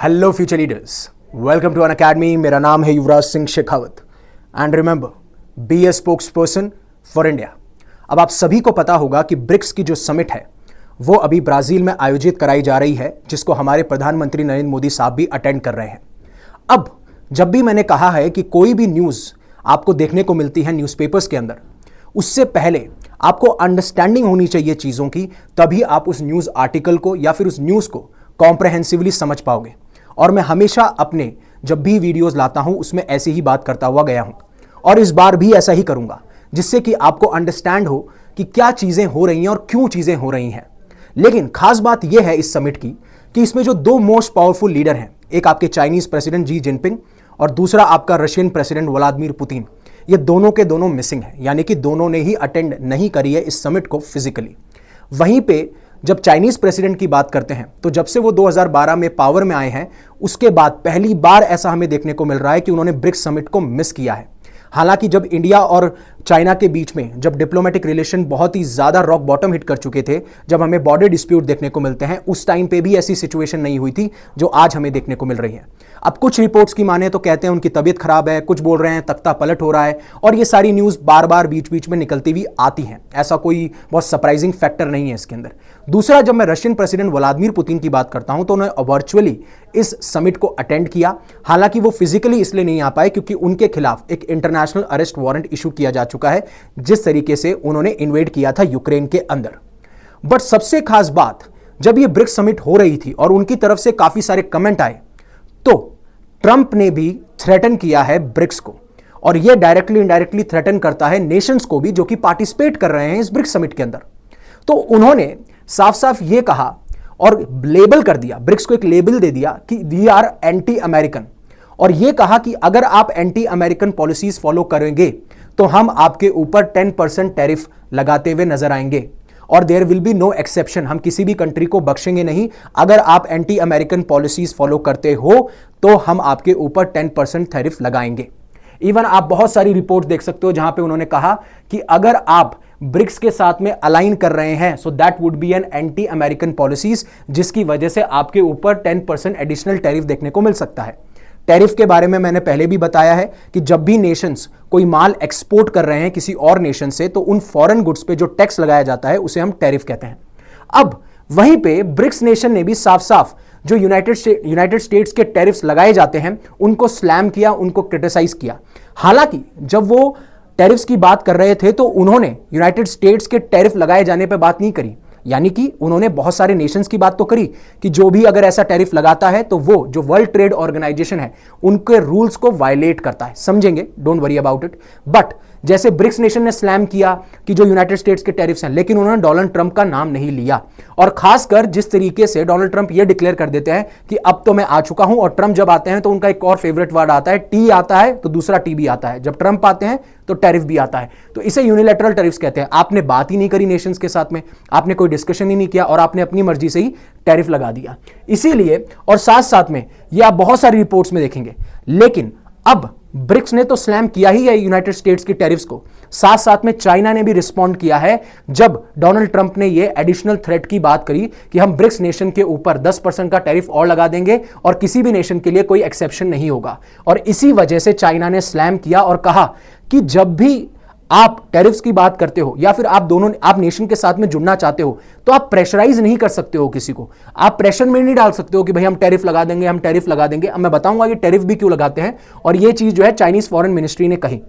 Hello future leaders, welcome to Unacademy. मेरा नाम है Yuvraj Singh Shekhawat and remember, be a spokesperson for India. अब आप सभी को पता होगा कि ब्रिक्स की जो समिट है वो अभी ब्राजील में आयोजित कराई जा रही है, जिसको हमारे प्रधानमंत्री नरेंद्र मोदी साहब भी अटेंड कर रहे हैं। अब जब भी मैंने कहा है कि कोई भी न्यूज़ आपको देखने को मिलती है न्यूज़पेपर्स के अंदर, उससे पहले आपको अंडरस्टैंडिंग होनी चाहिए चीज़ों की, तभी आप उस न्यूज़ आर्टिकल को या फिर उस न्यूज़ को कॉम्प्रहेंसिवली समझ पाओगे। और मैं हमेशा अपने जब भी वीडियोस लाता हूं उसमें ऐसी ही बात करता हुआ गया हूं और इस बार भी ऐसा ही करूंगा, जिससे कि आपको अंडरस्टैंड हो कि क्या चीज़ें हो रही हैं और क्यों चीज़ें हो रही हैं। लेकिन खास बात यह है इस समिट की कि इसमें जो दो मोस्ट पावरफुल लीडर हैं, एक आपके चाइनीज प्रेसिडेंट जी जिनपिंग और दूसरा आपका रशियन प्रेसिडेंट व्लादिमीर पुतिन, ये दोनों के दोनों मिसिंग हैं, यानी कि दोनों ने ही अटेंड नहीं करी है इस समिट को फिजिकली। वहीं पे जब चाइनीज प्रेसिडेंट की बात करते हैं तो जब से वो 2012 में पावर में आए हैं, उसके बाद पहली बार ऐसा हमें देखने को मिल रहा है कि उन्होंने ब्रिक्स समिट को मिस किया है। हालांकि जब इंडिया और चाइना के बीच में जब डिप्लोमेटिक रिलेशन बहुत ही ज़्यादा रॉक बॉटम हिट कर चुके थे, जब हमें बॉर्डर डिस्प्यूट देखने को मिलते हैं, उस टाइम पे भी ऐसी सिचुएशन नहीं हुई थी जो आज हमें देखने को मिल रही है। अब कुछ रिपोर्ट्स की माने तो कहते हैं उनकी तबीयत खराब है, कुछ बोल रहे हैं तख्ता पलट हो रहा है, और ये सारी न्यूज़ बार बार बीच बीच में निकलती हुई आती हैं। ऐसा कोई बहुत सरप्राइजिंग फैक्टर नहीं है इसके अंदर। दूसरा, जब मैं रशियन प्रेसिडेंट व्लादिमीर पुतिन की बात करता हूं तो उन्होंने वर्चुअली इस समिट को अटेंड किया। हालांकि वो फिजिकली इसलिए नहीं आ पाए क्योंकि उनके खिलाफ एक इंटरनेशनल अरेस्ट वारंट इशू किया जा चुका है, जिस तरीके से उन्होंने इन्वेड किया था यूक्रेन के अंदर। बट सबसे खास बात, जब ये ब्रिक्स समिट हो रही थी और उनकी तरफ से काफी सारे कमेंट आए, तो ट्रंप ने भी थ्रेटन किया है ब्रिक्स को, और यह डायरेक्टली इनडायरेक्टली थ्रेटन करता है नेशंस को भी जो कि पार्टिसिपेट कर रहे हैं इस ब्रिक्स समिट के अंदर। तो उन्होंने साफ साफ ये कहा और लेबल कर दिया, ब्रिक्स को एक लेबल दे दिया कि वी आर एंटी अमेरिकन, और यह कहा कि अगर आप एंटी अमेरिकन पॉलिसीज फॉलो करेंगे तो हम आपके ऊपर 10% टैरिफ लगाते हुए नजर आएंगे, और there will be no exception, हम किसी भी कंट्री को बख्शेंगे नहीं। अगर आप एंटी अमेरिकन पॉलिसीज फॉलो करते हो तो हम आपके ऊपर 10% टैरिफ लगाएंगे। इवन आप बहुत सारी रिपोर्ट देख सकते हो जहां पे उन्होंने कहा कि अगर आप ब्रिक्स के साथ में अलाइन कर रहे हैं so that would be an anti American policies, जिसकी वजह से आपके ऊपर 10% एडिशनल टैरिफ देखने को मिल सकता है। टैरिफ के बारे में मैंने पहले भी बताया है कि जब भी नेशंस कोई माल एक्सपोर्ट कर रहे हैं किसी और नेशन से, तो उन फॉरेन गुड्स पे जो टैक्स लगाया जाता है उसे हम टैरिफ कहते हैं। अब वहीं पे ब्रिक्स नेशन ने भी साफ साफ जो यूनाइटेड स्टेट्स के टैरिफ्स लगाए जाते हैं उनको स्लैम किया, उनको क्रिटिसाइज किया। हालांकि जब वो टैरिफ्स की बात कर रहे थे तो उन्होंने यूनाइटेड स्टेट्स के टैरिफ लगाए जाने पर बात नहीं करी, यानी कि उन्होंने बहुत सारे नेशंस की बात तो करी कि जो भी अगर ऐसा टैरिफ लगाता है तो वो जो वर्ल्ड ट्रेड ऑर्गेनाइजेशन है उनके रूल्स को वायलेट करता है। समझेंगे, don't worry about it. But जैसे ब्रिक्स नेशन ने स्लैम किया कि जो यूनाइटेड स्टेट्स के टैरिफ्स हैं, लेकिन उन्होंने डोनाल्ड ट्रंप का नाम नहीं लिया। और खासकर जिस तरीके से डोनाल्ड ट्रंप ये डिक्लेयर कर देते हैं कि अब तो मैं आ चुका हूं, और ट्रंप जब आते हैं तो उनका एक और फेवरेट वर्ड आता है, टी आता है तो दूसरा टी भी आता है, जब ट्रंप आते हैं तो टैरिफ भी आता है। तो इसे यूनिलैटरल टैरिफ्स कहते हैं। आपने बात ही नहीं करी नेशंस के साथ में, आपने कोई डिस्कशन ही नहीं किया और आपने अपनी मर्जी से ही टैरिफ लगा दिया। इसीलिए, और साथ साथ में ये आप बहुत सारी रिपोर्ट्स में देखेंगे, लेकिन अब ब्रिक्स ने तो स्लैम किया ही है यूनाइटेड स्टेट्स की टैरिफ्स को, साथ साथ में चाइना ने भी रिस्पॉन्ड किया है जब डोनाल्ड ट्रंप ने ये एडिशनल थ्रेट की बात करी कि हम ब्रिक्स नेशन के ऊपर 10% का टैरिफ और लगा देंगे और किसी भी नेशन के लिए कोई एक्सेप्शन नहीं होगा। और इसी वजह से चाइना ने स्लैम किया और कहा कि जब भी आप टैरिफ्स की बात करते हो या फिर आप नेशन के साथ में जुड़ना चाहते हो तो आप प्रेशराइज नहीं कर सकते हो किसी को, आप प्रेशर में नहीं डाल सकते हो कि भाई हम टैरिफ लगा देंगे, हम टैरिफ लगा देंगे। अब मैं बताऊंगा ये टैरिफ भी क्यों लगाते हैं, और ये चीज जो है चाइनीज फॉरेन मिनिस्ट्री ने कही।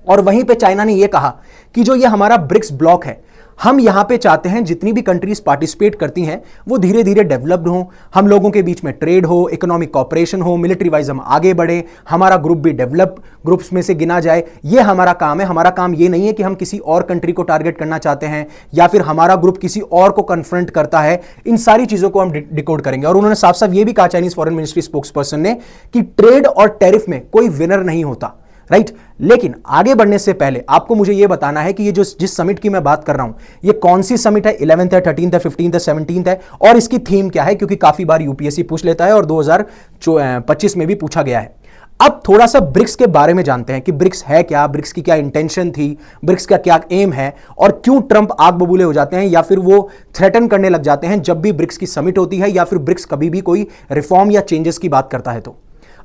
और वहीं पे चाइना ने यह कहा कि जो ये हमारा ब्रिक्स ब्लॉक है, हम यहां पे चाहते हैं जितनी भी कंट्रीज पार्टिसिपेट करती हैं वो धीरे धीरे डेवलप्ड हो, हम लोगों के बीच में ट्रेड हो, इकोनॉमिक कॉपरेशन हो, मिलिट्री वाइज हम आगे बढ़े, हमारा ग्रुप भी डेवलप्ड ग्रुप्स में से गिना जाए। ये हमारा काम है। हमारा काम ये नहीं है कि हम किसी और कंट्री को टारगेट करना चाहते हैं या फिर हमारा ग्रुप किसी और को कन्फ्रंट करता है। इन सारी चीजों को हम डिकोड करेंगे। और उन्होंने साफ साफ ये भी कहा Chinese foreign ministry spokes person ने कि ट्रेड और टैरिफ में कोई विनर नहीं होता, राइट। लेकिन आगे बढ़ने से पहले आपको मुझे यह बताना है कि ये जो जिस समिट की मैं बात कर रहा हूं ये कौन सी समिट है, 11th है, 13th है, 15th है, 17th है, और इसकी थीम क्या है, क्योंकि काफी बार यूपीएससी पूछ लेता है और 2025 में भी पूछा गया है। अब थोड़ा सा ब्रिक्स के बारे में जानते हैं कि ब्रिक्स है क्या, ब्रिक्स की क्या इंटेंशन थी, ब्रिक्स का क्या एम है, और क्यों ट्रंप आग बबूले हो जाते हैं या फिर वो थ्रेटन करने लग जाते हैं जब भी ब्रिक्स की समिट होती है या फिर ब्रिक्स कभी भी कोई रिफॉर्म या चेंजेस की बात करता है। तो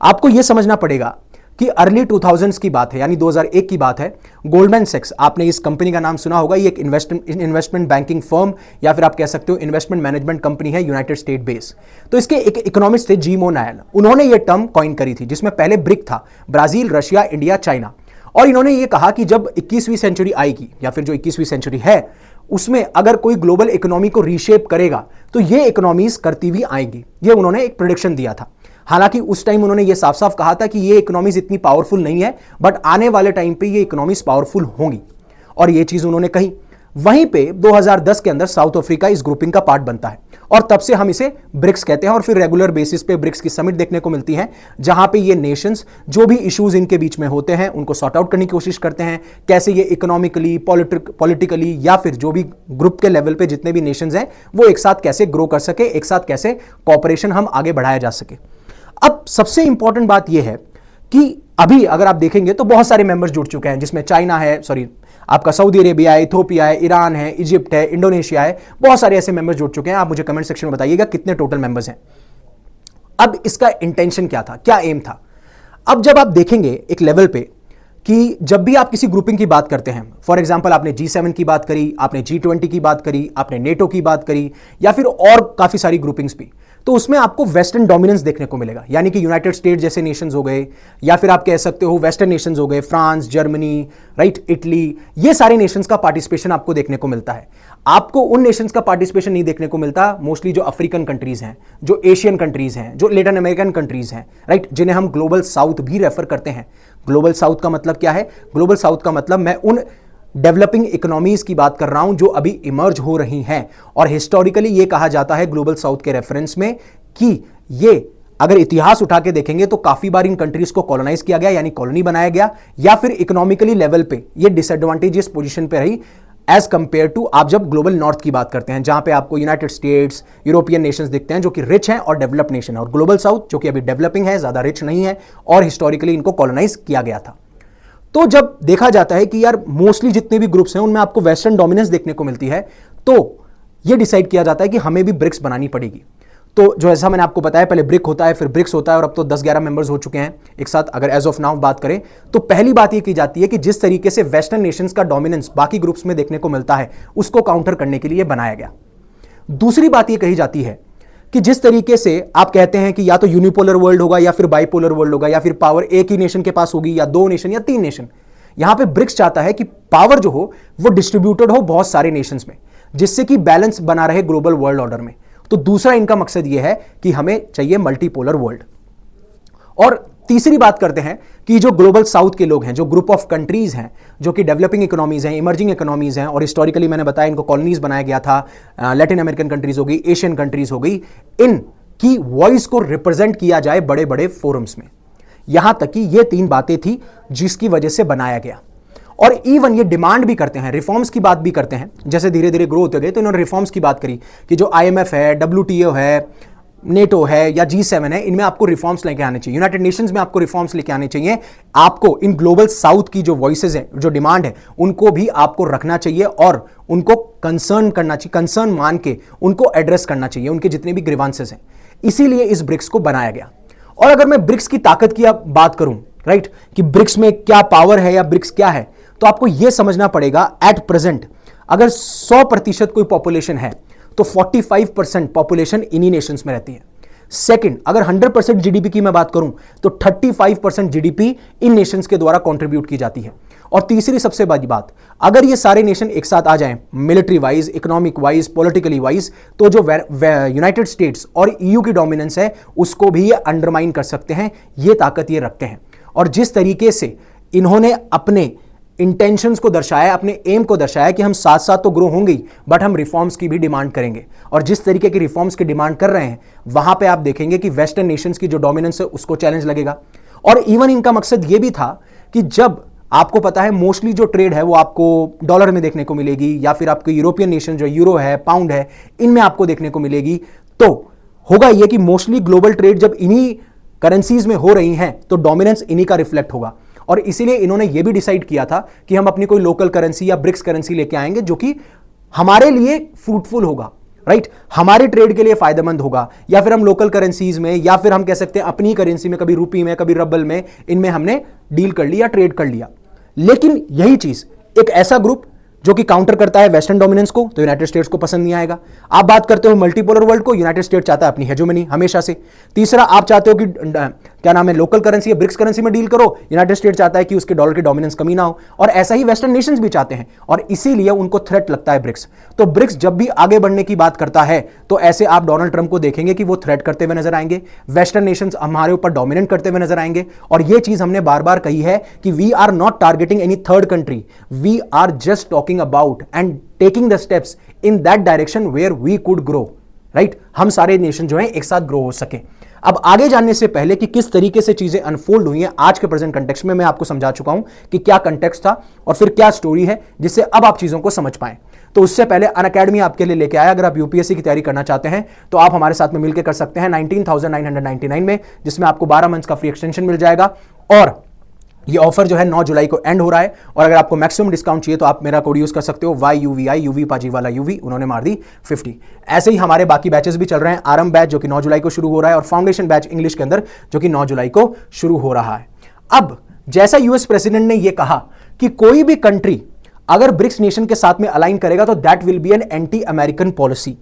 आपको यह समझना पड़ेगा कि अर्ली 2000s की बात है, यानी 2001 की बात है। गोल्डमैन सैक्स, आपने इस कंपनी का नाम सुना होगा, ये एक इन्वेस्टमेंट बैंकिंग फर्म या फिर आप कह सकते हो इन्वेस्टमेंट मैनेजमेंट कंपनी है, यूनाइटेड स्टेट बेस। तो इसके एक इकोनॉमिस्ट थे जीमो नायल, उन्होंने ये टर्म कॉइन करी थी, जिसमें पहले ब्रिक था, ब्राजील, रशिया, इंडिया, चाइना। और इन्होंने ये कहा कि जब 21वीं सेंचुरी आएगी या फिर जो 21वीं सेंचुरी है उसमें अगर कोई ग्लोबल इकोनॉमी को रीशेप करेगा तो ये इकोनॉमीज करती हुई आएंगी। ये उन्होंने एक प्रेडिक्शन दिया था। हालांकि उस टाइम उन्होंने ये साफ साफ कहा था कि ये इकोनॉमीज इतनी पावरफुल नहीं है, बट आने वाले टाइम पे ये इकोनॉमीज पावरफुल होंगी, और ये चीज उन्होंने कही। वहीं पे 2010 के अंदर साउथ अफ्रीका इस ग्रुपिंग का पार्ट बनता है और तब से हम इसे ब्रिक्स कहते हैं। और फिर रेगुलर बेसिस पे ब्रिक्स की समिट देखने को मिलती है, जहां पे ये नेशंस जो भी इश्यूज इनके बीच में होते हैं उनको सॉर्ट आउट करने की कोशिश करते हैं, कैसे ये इकोनॉमिकली, पॉलिटिकली या फिर जो भी ग्रुप के लेवल पे जितने भी नेशंस हैं वो एक साथ कैसे ग्रो कर सके, एक साथ कैसे कॉपरेशन हम आगे बढ़ाया जा सके। अब सबसे इंपॉर्टेंट बात यह है कि अभी अगर आप देखेंगे तो बहुत सारे मेंबर्स जुड़ चुके हैं, जिसमें चाइना है, आपका सऊदी अरेबिया है, इथोपिया है, ईरान है, इजिप्ट है, इंडोनेशिया है, बहुत सारे ऐसे मेंबर्स जुड़ चुके हैं। आप मुझे कमेंट सेक्शन में बताइएगा कितने टोटल मेंबर्स हैं। अब इसका इंटेंशन क्या था, क्या एम था? अब जब आप देखेंगे एक लेवल पे कि जब भी आप किसी ग्रुपिंग की बात करते हैं, फॉर एग्जांपल आपने G7 की बात करी, आपने G20 की बात करी, आपने नेटो की बात करी या फिर और काफी सारी ग्रुपिंग्स भी, तो उसमें आपको वेस्टर्न डोमिनेंस देखने को मिलेगा। यानी कि यूनाइटेड स्टेट जैसे नेशंस हो गए या फिर आप कह सकते हो वेस्टर्न नेशंस हो गए, फ्रांस, जर्मनी, राइट, इटली, ये सारे नेशंस का पार्टिसिपेशन आपको देखने को मिलता है। आपको उन नेशंस का पार्टिसिपेशन नहीं देखने को मिलता मोस्टली जो अफ्रीकन कंट्रीज हैं, जो एशियन कंट्रीज हैं, जो लेटिन अमेरिकन कंट्रीज हैं, राइट, जिन्हें हम ग्लोबल साउथ भी रेफर करते हैं। ग्लोबल साउथ का मतलब क्या है? ग्लोबल साउथ का मतलब मैं उन डेवलपिंग इकोनॉमीज की बात कर रहा हूं जो अभी इमर्ज हो रही हैं, और हिस्टोरिकली ये कहा जाता है ग्लोबल साउथ के रेफरेंस में कि ये अगर इतिहास उठा के देखेंगे तो काफी बार इन कंट्रीज को कॉलोनाइज किया गया, यानी कॉलोनी बनाया गया, या फिर इकोनॉमिकली लेवल पे ये डिसएडवांटेजियस पोजीशन पे रही एज कंपेयर टू आप जब ग्लोबल नॉर्थ की बात करते हैं, जहां पे आपको यूनाइटेड स्टेट्स, यूरोपियन नेशंस दिखते हैं जो कि रिच हैं और डेवलप्ड नेशन है, और ग्लोबल साउथ जो कि अभी डेवलपिंग है, ज्यादा रिच नहीं है और हिस्टोरिकली इनको कॉलोनाइज किया गया था। तो जब देखा जाता है कि यार मोस्टली जितने भी ग्रुप्स हैं उनमें आपको वेस्टर्न डोमिनेंस देखने को मिलती है, तो यह डिसाइड किया जाता है कि हमें भी ब्रिक्स बनानी पड़ेगी। तो जो ऐसा मैंने आपको बताया, पहले ब्रिक होता है, फिर ब्रिक्स होता है, और अब तो 10-11 मेंबर्स हो चुके हैं एक साथ। अगर एज ऑफ नाउ बात करें तो पहली बात यह की जाती है कि जिस तरीके से वेस्टर्न नेशंस का डोमिनेंस बाकी ग्रुप्स में देखने को मिलता है उसको काउंटर करने के लिए बनाया गया। दूसरी बात यह कही जाती है कि जिस तरीके से आप कहते हैं कि या तो यूनिपोलर वर्ल्ड होगा या फिर बाइपोलर वर्ल्ड होगा, या फिर पावर एक ही नेशन के पास होगी या 2 नेशन या 3 नेशन, यहां पे ब्रिक्स चाहता है कि पावर जो हो वो डिस्ट्रीब्यूटेड हो बहुत सारे नेशंस में, जिससे कि बैलेंस बना रहे ग्लोबल वर्ल्ड ऑर्डर में। तो दूसरा इनका मकसद यह है कि हमें चाहिए मल्टीपोलर वर्ल्ड। और तीसरी बात करते हैं कि जो ग्लोबल साउथ के लोग हैं, जो ग्रुप ऑफ कंट्रीज हैं जो कि डेवलपिंग इकोनॉमीज हैं, इमर्जिंग इकोनॉमीज हैं, और हिस्टोरिकली मैंने बताया इनको कॉलोनीज बनाया गया था, लैटिन अमेरिकन कंट्रीज हो गई, एशियन कंट्रीज हो गई, इनकी वॉइस को रिप्रेजेंट किया जाए बड़े बड़े फोरम्स में। यहां तक कि ये 3 बातें थी जिसकी वजह से बनाया गया। और इवन ये डिमांड भी करते हैं, रिफॉर्म्स की बात भी करते हैं। जैसे धीरे धीरे ग्रो होते गए तो इन्होंने रिफॉर्म्स की बात करी कि जो IMF है, WTO है, नेटो है या G7 है, इनमें आपको रिफॉर्म्स लेके आने चाहिए, यूनाइटेड नेशंस में आपको रिफॉर्म्स लेके आने चाहिए। आपको इन ग्लोबल साउथ की जो वॉइसेज है, जो डिमांड है, उनको भी आपको रखना चाहिए और उनको कंसर्न करना चाहिए, कंसर्न मान के उनको एड्रेस करना चाहिए, उनके जितने भी ग्रीवांसेस हैं। इसीलिए इस ब्रिक्स को बनाया गया। और अगर मैं ब्रिक्स की ताकत की बात करूं, राइट, कि ब्रिक्स में क्या पावर है या ब्रिक्स क्या है, तो आपको यह समझना पड़ेगा एट प्रेजेंट अगर 100% कोई पॉपुलेशन है तो 45% पॉपुलेशन इन्हीं नेशंस में रहती है। सेकंड, अगर 100% जीडीपी की मैं बात करूं तो 35% जीडीपी इन नेशंस के द्वारा कंट्रीब्यूट की जाती है। और तीसरी सबसे बड़ी बात, अगर ये सारे नेशन एक साथ आ जाएं, military wise, economic wise, politically wise, तो जो यूनाइटेड स्टेट्स और EU की डोमिनेंस है उसको भी ये अंडरमाइन कर सकते हैं। ये ताकत ये रखते हैं। और जिस तरीके से इन्होंने अपने इंटेंशंस को दर्शाया, अपने एम को दर्शाया कि हम साथ साथ तो ग्रो होंगे बट हम रिफॉर्म्स की भी डिमांड करेंगे, और जिस तरीके की रिफॉर्म्स की डिमांड कर रहे हैं वहां पे आप देखेंगे कि वेस्टर्न नेशंस की जो डोमिनेंस है उसको चैलेंज लगेगा। और इवन इनका मकसद यह भी था कि जब आपको पता है मोस्टली जो ट्रेड है वो आपको डॉलर में देखने को मिलेगी, या फिर आपको यूरोपियन नेशन जो यूरो है, पाउंड है, इनमें आपको देखने को मिलेगी, तो होगा यह कि मोस्टली ग्लोबल ट्रेड जब इन्हीं करेंसीज में हो रही हैं तो डोमिनेंस इन्हीं का रिफ्लेक्ट होगा। और इसीलिए इन्होंने यह भी डिसाइड किया था कि हम अपनी कोई लोकल करेंसी या ब्रिक्स करेंसी लेके आएंगे जो कि हमारे लिए फ्रूटफुल होगा, राइट, हमारे ट्रेड के लिए फायदेमंद होगा। या फिर हम लोकल करेंसीज में, या फिर हम कह सकते हैं अपनी करेंसी में, कभी रुपी में, कभी रबल में, इनमें हमने डील कर लिया, ट्रेड कर लिया। लेकिन यही चीज एक ऐसा ग्रुप जो कि काउंटर करता है वेस्टर्न डोमिनेंस को, तो यूनाइटेड स्टेट्स को पसंद नहीं आएगा। आप बात करते हो मल्टीपोलर वर्ल्ड को, यूनाइटेड स्टेट्स चाहता है अपनी हेजेमनी हमेशा से। तीसरा, आप चाहते हो कि क्या नाम है, लोकल करेंसी या ब्रिक्स करेंसी में डील करो, यूनाइटेड स्टेट्स चाहता है कि उसके डॉलर की डोमिनेंस कमी ना हो, और ऐसा ही वेस्टर्न नेशंस भी चाहते हैं, और इसीलिए उनको थ्रेट लगता है ब्रिक्स। तो ब्रिक्स जब भी आगे बढ़ने की बात करता है तो ऐसे आप डोनाल्ड ट्रंप को देखेंगे कि वो थ्रेट करते हुए नजर आएंगे, वेस्टर्न नेशंस हमारे ऊपर डोमिनेट करते हुए नजर आएंगे। और ये चीज हमने बार बार कही है कि we are not targeting any third country, we are just talking about and taking the steps in that direction where we could grow, right? हम सारे नेशन जो हैं एक साथ ग्रो हो सके। अब आगे जानने से पहले कि किस तरीके से चीजें अनफोल्ड हुई हैं आज के प्रेजेंट कंटेक्स्ट में, मैं आपको समझा चुका हूं कि क्या कंटेक्स्ट था और फिर क्या स्टोरी है, जिससे अब आप चीजों को समझ पाएं। तो उससे पहले अनअकैडमी आपके लिए लेके आया। अगर आप यूपीएससी की तैयारी करना चाहते हैं तो आप हमारे साथ में मिलकर कर सकते हैं 19,999 में, जिसमें आपको 12 मंथ्स का फ्री एक्सटेंशन मिल जाएगा। और ये ऑफर जो है 9 जुलाई को एंड हो रहा है। और अगर आपको मैक्सिमम डिस्काउंट चाहिए तो आप मेरा कोड यूज कर सकते हो YUVI, यूवी पाजी वाला यूवी, उन्होंने मार दी 50। ऐसे ही हमारे बाकी बैचेस भी चल रहे हैं। आरंभ बैच जो कि 9 जुलाई को शुरू हो रहा है, और फाउंडेशन बैच इंग्लिश के अंदर जो कि 9 जुलाई को शुरू हो रहा है। अब जैसा यूएस प्रेसिडेंट ने यह कहा कि कोई भी कंट्री अगर ब्रिक्स नेशन के साथ में अलाइन करेगा तो that will be an anti American policy.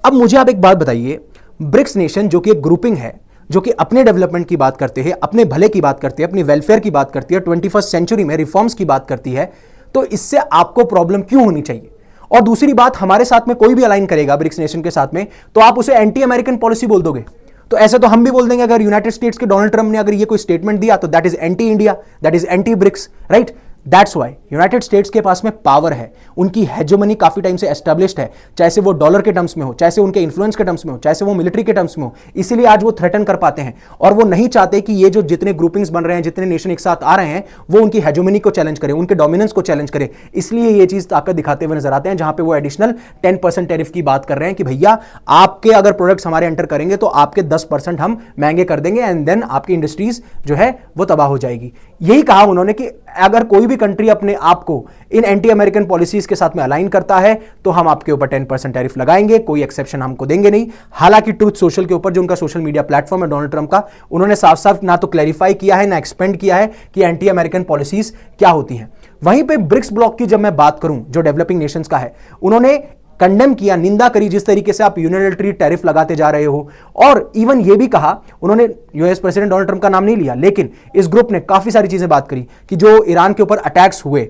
अब मुझे आप एक बात बताइए, ब्रिक्स नेशन जो कि एक ग्रुपिंग है जो कि अपने डेवलपमेंट की बात करते हैं, अपने भले की बात करती है, अपनी वेलफेयर की बात करती है, 21st सेंचुरी में रिफॉर्म्स की बात करती है, तो इससे आपको प्रॉब्लम क्यों होनी चाहिए? और दूसरी बात, हमारे साथ में कोई भी अलाइन करेगा ब्रिक्स नेशन के साथ में तो आप उसे एंटी अमेरिकन पॉलिसी बोल दोगे। तो ऐसे तो हम भी बोल देंगे, अगर यूनाइटेड स्टेट्स के डोनाल्ड ट्रंप ने अगर ये कोई स्टेटमेंट दिया तो that is anti India, that is anti BRICS, right? That's why United States के पास में पावर है, उनकी हेजेमनी काफी टाइम से एस्टेब्लिश्ड है, चाहे से वो डॉलर के टर्म्स में हो, चाहे से उनके इन्फ्लुएंस के टर्म्स में हो, चाहे से वो मिलिट्री के टर्म्स में हो। इसीलिए आज वो थ्रेटन कर पाते हैं, और वो नहीं चाहते कि ये जो जितने ग्रुपिंग्स बन रहे हैं, जितने नेशन एक साथ आ रहे हैं, वो उनकी हेजेमनी को चैलेंज करें, उनके डोमिनेंस को चैलेंज करें। इसलिए ये चीज ताकत दिखाते हुए नजर आते हैं, जहां पे वो एडिशनल 10% टैरिफ की बात कर रहे हैं कि भैया आपके अगर प्रोडक्ट्स हमारे एंटर करेंगे तो आपके 10% हम महंगे कर देंगे, एंड देन आपकी इंडस्ट्रीज जो है वो तबाह हो जाएगी। यही कहा उन्होंने कि अगर कोई भी कंट्री अपने आपको इन एंटी अमेरिकन पॉलिसीज के साथ में अलाइन करता है तो हम आपके ऊपर 10% टैरिफ लगाएंगे, कोई एक्सेप्शन हमको देंगे नहीं। हालांकि ट्रूथ सोशल के ऊपर जो उनका सोशल मीडिया प्लेटफॉर्म है डोनाल्ड ट्रंप का, उन्होंने साफ साफ ना तो क्लैरिफाई किया है ना एक्सपेंड किया है कि एंटी अमेरिकन पॉलिसीज क्या होती हैं। वहीं पे ब्रिक्स ब्लॉक की जब मैं बात करूं जो डेवलपिंग नेशंस का है, उन्होंने कंडेम किया, निंदा करी जिस तरीके से आप यूनिलैटरली टैरिफ लगाते जा रहे हो। और इवन ये भी कहा, उन्होंने यूएस प्रेसिडेंट डोनाल्ड ट्रंप का नाम नहीं लिया, लेकिन इस ग्रुप ने काफी सारी चीजें बात करी कि जो ईरान के ऊपर अटैक्स हुए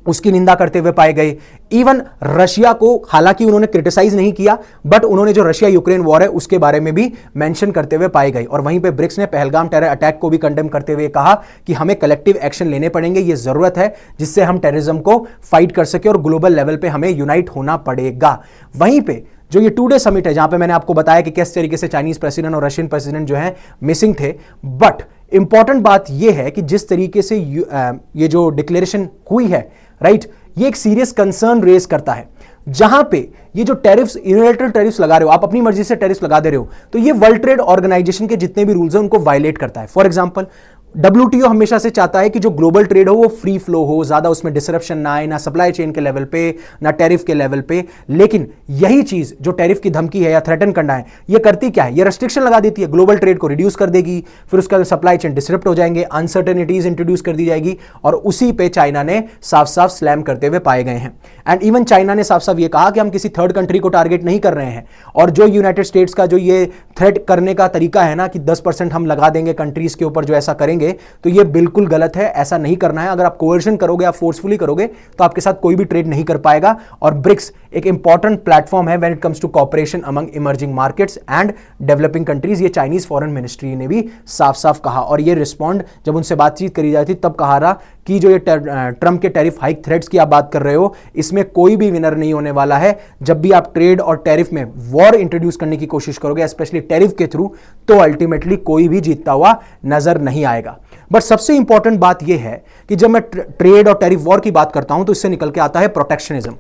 उसकी निंदा करते हुए पाए गए। इवन रशिया को हालांकि उन्होंने क्रिटिसाइज नहीं किया, बट उन्होंने जो रशिया यूक्रेन वॉर है उसके बारे में भी मेंशन करते हुए पाए गए। और वहीं पे ब्रिक्स ने पहलगाम टेरर अटैक को भी कंडेम करते हुए कहा कि हमें कलेक्टिव एक्शन लेने पड़ेंगे, ये जरूरत है जिससे हम टेररिज्म को फाइट कर सके, और ग्लोबल लेवल पे हमें यूनाइट होना पड़ेगा। वहीं पे जो ये 2 डे समिट है, जहां पे मैंने आपको बताया कि किस तरीके से चाइनीज प्रेसिडेंट और रशियन प्रेसिडेंट जो है मिसिंग थे, बट इंपॉर्टेंट बात यह है कि जिस तरीके से ये जो डिक्लेरेशन हुई है, राइट, ये एक सीरियस कंसर्न रेज करता है। जहां पे ये जो टैरिफ्स, यूनिलैटरल टैरिफ्स लगा रहे हो, आप अपनी मर्जी से टैरिफ्स लगा दे रहे हो, तो ये वर्ल्ड ट्रेड ऑर्गेनाइजेशन के जितने भी रूल्स हैं उनको वायलेट करता है। फॉर एग्जांपल, WTO हमेशा से चाहता है कि जो ग्लोबल ट्रेड हो वो फ्री फ्लो हो, ज्यादा उसमें डिसरप्शन ना आए, ना सप्लाई चेन के लेवल पे, ना टैरिफ के लेवल पे। लेकिन यही चीज जो टैरिफ की धमकी है या थ्रेटन करना है, ये करती क्या है? ये रेस्ट्रिक्शन लगा देती है, ग्लोबल ट्रेड को रिड्यूस कर देगी, फिर उसका सप्लाई चेन डिसरप्ट हो जाएंगे, अनसर्टेनिटीज इंट्रोड्यूस कर दी जाएगी, और उसी पे चाइना ने साफ साफ स्लैम करते हुए पाए गए हैं। एंड इवन चाइना ने साफ साफ ये कहा कि हम किसी थर्ड कंट्री को टारगेट नहीं कर रहे हैं। और जो यूनाइटेड स्टेट्स का जो ये थ्रेट करने का तरीका है ना कि 10% हम लगा देंगे कंट्रीज के ऊपर जो ऐसा करेंगे, तो ये बिल्कुल गलत है, ऐसा नहीं करना है। अगर आप कोवर्जन करोगे, आप फोर्सफुली करोगे, तो आपके साथ कोई भी ट्रेड नहीं कर पाएगा। और ब्रिक्स एक इंपॉर्टेंट प्लेटफॉर्म है when it comes to cooperation among emerging markets and developing countries. ये चाइनीज फॉरेन मिनिस्ट्री ने भी साफ साफ कहा, और ये रिस्पॉन्ड जब उनसे बातचीत करी जाती तब कहा रहा कि जो ये ट्रंप के टैरिफ हाइक थ्रेट्स की आप बात कर रहे हो, इसमें कोई भी विनर नहीं होने वाला है। जब भी आप ट्रेड और टैरिफ में वॉर इंट्रोड्यूस करने की कोशिश करोगे, स्पेशली टैरिफ के थ्रू, तो अल्टीमेटली कोई भी जीतता हुआ नजर नहीं आएगा। बट सबसे इंपॉर्टेंट बात यह है कि जब मैं ट्रेड और टैरिफ वॉर की बात करता हूं तो इससे निकल के आता है प्रोटेक्शनिज्म।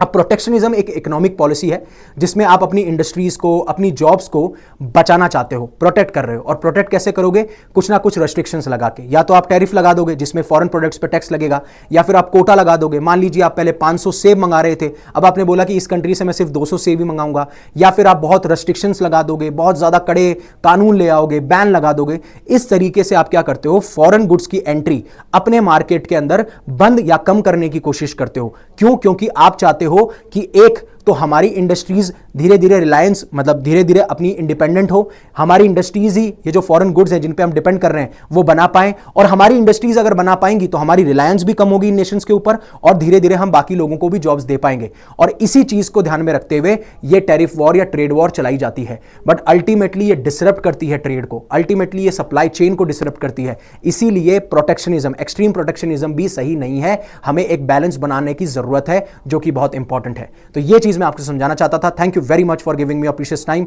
अब प्रोटेक्शनिज्म एक इकोनॉमिक पॉलिसी है जिसमें आप अपनी इंडस्ट्रीज को, अपनी जॉब्स को बचाना चाहते हो, प्रोटेक्ट कर रहे हो। और प्रोटेक्ट कैसे करोगे? कुछ ना कुछ रेस्ट्रिक्शंस लगा के। या तो आप टैरिफ लगा दोगे जिसमें फॉरेन प्रोडक्ट्स पे टैक्स लगेगा, या फिर आप कोटा लगा दोगे। मान लीजिए आप पहले 500 सेब मंगा रहे थे, अब आपने बोला कि इस कंट्री से मैं सिर्फ 200 सेब ही मंगाऊंगा। या फिर आप बहुत रेस्ट्रिक्शंस लगा दोगे, बहुत ज्यादा कड़े कानून ले आओगे, बैन लगा दोगे। इस तरीके से आप क्या करते हो? फॉरेन गुड्स की एंट्री अपने मार्केट के अंदर बंद या कम करने की कोशिश करते हो। क्यों? क्योंकि आप चाहते हो कि एक तो हमारी इंडस्ट्रीज धीरे धीरे रिलायंस, मतलब धीरे धीरे अपनी इंडिपेंडेंट हो, हमारी इंडस्ट्रीज ही ये जो फॉरेन गुड्स हैं जिन पे हम डिपेंड कर रहे हैं वो बना पाएं। और हमारी इंडस्ट्रीज अगर बना पाएंगी तो हमारी रिलायंस भी कम होगी इन नेशंस के ऊपर, और धीरे धीरे हम बाकी लोगों को भी जॉब्स दे पाएंगे। और इसी चीज को ध्यान में रखते हुए ये टैरिफ वॉर या ट्रेड वॉर चलाई जाती है। बट अल्टीमेटली ये डिसरप्ट करती है ट्रेड को, अल्टीमेटली ये सप्लाई चेन को डिसरप्ट करती है। इसीलिए प्रोटेक्शनिज्म, एक्सट्रीम प्रोटेक्शनिज्म भी सही नहीं है। हमें एक बैलेंस बनाने की जरूरत है जो कि बहुत इंपॉर्टेंट है। तो ये चीज मैं आपको समझाना चाहता था। Thank you very much for giving me your precious time.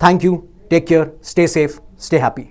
Thank you, take care, stay safe, stay happy.